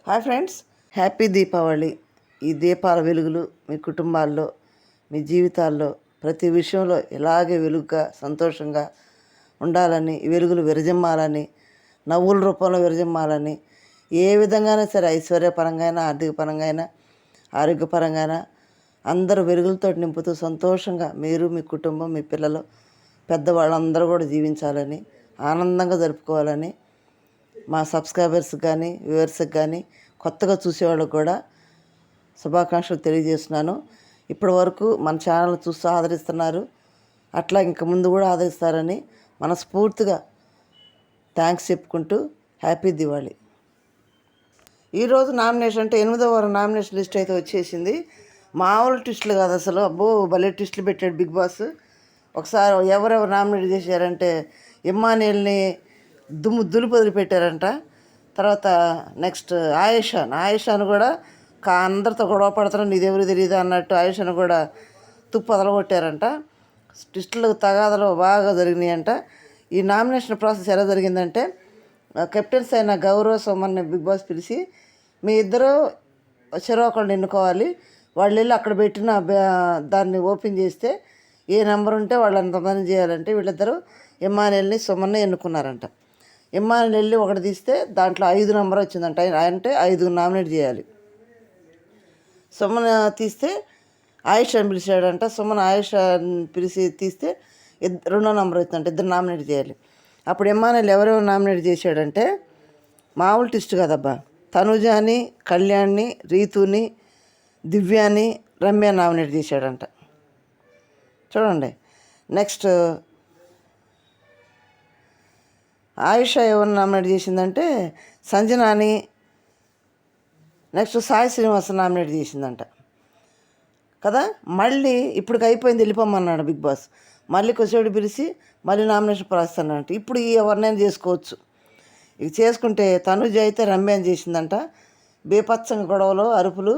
Hi friends, happy Deepavali. ఈ దీపాల వెలుగులు మీ కుటుంబాల్లో, మీ జీవితాల్లో ప్రతి విషయంలో ఇలాగే వెలుగుగా సంతోషంగా ఉండాలని, ఈ వెలుగులు విరజిమ్మాలని, నవ్వుల రూపంలో విరజిమ్మాలని, ఏ విధంగానే సరే ఐశ్వర్యపరంగా అయినా, ఆర్థిక పరంగా అయినా, ఆరోగ్యపరంగా అయినా అందరూ వెలుగులతో నింపుతూ సంతోషంగా మీరు, మీ కుటుంబం, మీ పిల్లలు, పెద్దవాళ్ళందరూ కూడా జీవించాలని, ఆనందంగా జరుపుకోవాలని మా సబ్స్క్రైబర్స్కి కానీ వ్యూవర్స్కి కానీ కొత్తగా చూసేవాళ్ళకి కూడా శుభాకాంక్షలు తెలియజేస్తున్నాను. ఇప్పటి వరకు మన ఛానల్ చూస్తూ ఆదరిస్తున్నారు, అట్లా ఇంక ముందు కూడా ఆదరిస్తారని మనస్ఫూర్తిగా థ్యాంక్స్ చెప్పుకుంటూ హ్యాపీ దివాళీ. ఈరోజు నామినేషన్ అంటే 8వ వారం నామినేషన్ లిస్ట్ అయితే వచ్చేసింది. మామూలు ట్విస్టులు కాదు అసలు, అబ్బో భలే ట్విస్టులు పెట్టాడు బిగ్ బాస్. ఒకసారి ఎవరెవరు నామినేట్ చేశారంటే ఇమ్మానియల్ని దులిపొదిలి పెట్టారంట. తర్వాత నెక్స్ట్ ఆయేషాను కూడా అందరితో గొడవ పడతారు, నీదెవరు తెలియదు అన్నట్టు ఆయేషాను కూడా తుప్పు వదలగొట్టారంట. ట్విస్టులు తగాదలు బాగా జరిగినాయంట. ఈ నామినేషన్ ప్రాసెస్ ఎలా జరిగిందంటే, కెప్టెన్స్ అయిన గౌరవ్ సోమన్ని బిగ్ బాస్ పిలిచి, మీ ఇద్దరు చెరో ఒకళ్ళు ఎన్నుకోవాలి, వాళ్ళు వెళ్ళి అక్కడ పెట్టిన దాన్ని ఓపెన్ చేస్తే ఏ నెంబర్ ఉంటే వాళ్ళు అంతమంది చేయాలంటే వీళ్ళిద్దరూ ఇమ్మానియల్ని సోమన్ని ఎన్నుకున్నారంట. ఇమ్మానియల్ వెళ్ళి ఒకటి తీస్తే దాంట్లో 5 నెంబర్ వచ్చిందంట, అంటే 5 నామినేట్ చేయాలి. సుమన్ తీస్తే ఆయేషాని పిలిచాడంట. సుమన్ ఆయేషాని పిలిచి తీస్తే 2వ నెంబర్ వచ్చిందంట, 2 నామినేట్ చేయాలి. అప్పుడు ఇమ్మానియల్ ఎవరెవరు నామినేట్ చేశాడంటే, మామూలు ట్విస్ట్ కదబ్బా, తనుజాని, కళ్యాణ్ని, రీతుని, దివ్యాని, రమ్య నామినేట్ చేశాడంట. చూడండి. నెక్స్ట్ ఆయుష ఎవరిని నామినేట్ చేసిందంటే సంజనాని, నెక్స్ట్ సాయి శ్రీనివాస్ నామినేట్ చేసిందంట కదా. మళ్ళీ ఇప్పటికి అయిపోయింది, వెళ్ళిపోమన్నాడు బిగ్ బాస్. మళ్ళీ కొద్దిసేపు పిలిచి మళ్ళీ నామినేషన్ ప్రాసెస్ అన్నట్టు. ఇప్పుడు ఈ ఎవరినైనా చేసుకోవచ్చు. ఇవి చేసుకుంటే తనుజ అయితే రమ్యాని చేసిందంట. బేపచ్చంగా గొడవలు, అరుపులు.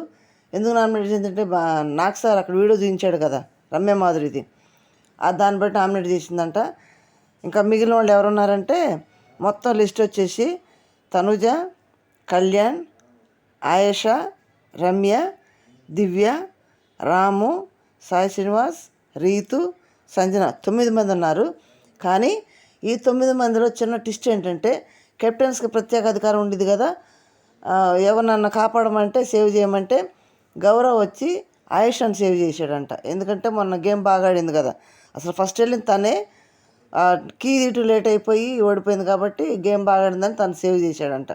ఎందుకు నామినేట్ చేసిందంటే నాకు సార్ అక్కడ వీడియో చూపించాడు కదా రమ్య మాధురిది, దాన్ని బట్టి నామినేట్ చేసిందంట. ఇంకా మిగిలిన వాళ్ళు ఎవరున్నారంటే మొత్తం లిస్ట్ వచ్చేసి తనుజ, కళ్యాణ్, ఆయేష, రమ్య, దివ్య, రాము, సాయి శ్రీనివాస్, రీతు, సంజన 9 మంది ఉన్నారు. కానీ ఈ 9 మందిలో చిన్న ట్విస్ట్ ఏంటంటే, కెప్టెన్స్కి ప్రత్యేక అధికారం ఉండేది కదా, ఎవరినన్నా కాపాడమంటే సేవ్ చేయమంటే గౌరవ్ వచ్చి ఆయేషాని సేవ్ చేశాడంట. ఎందుకంటే మొన్న గేమ్ బాగా ఆడింది కదా, అసలు ఫస్ట్ వెళ్ళింది తనే, కీ తీయటం లేట్ అయిపోయి ఓడిపోయింది కాబట్టి గేమ్ బాగా ఆడిందని తను సేవ్ చేశాడంట.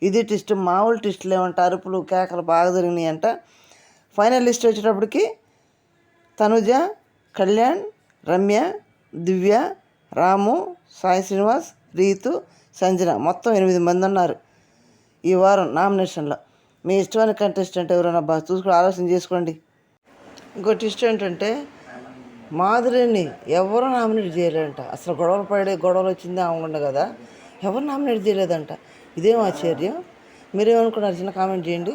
ఇది ట్విస్ట్. మామూలు ట్విస్టులు ఏమంట, అరుపులు కేకలు బాగా జరిగినాయి అంట. ఫైనల్ లిస్ట్ వచ్చేటప్పటికి తనుజ, కళ్యాణ్, రమ్య, దివ్య, రాము, సాయి శ్రీనివాస్, రీతు, సంజన మొత్తం 8 మంది ఉన్నారు ఈ వారం నామినేషన్లో. మీ ఇష్టమైన కంటెస్టెంట్ ఎవరైనా బాగా చూసుకుని ఆలోచన చేసుకోండి. ఇంకో ట్విస్ట్ ఏంటంటే, మాధురిని ఎవరు నామినేట్ చేయలేదంట. అసలు గొడవలు వచ్చింది ఆమె కదా, ఎవరు నామినేట్ చేయలేదంట. ఇదేం ఆశ్చర్యం. మీరేమనుకున్నారు? చిన్న కామెంట్ చేయండి.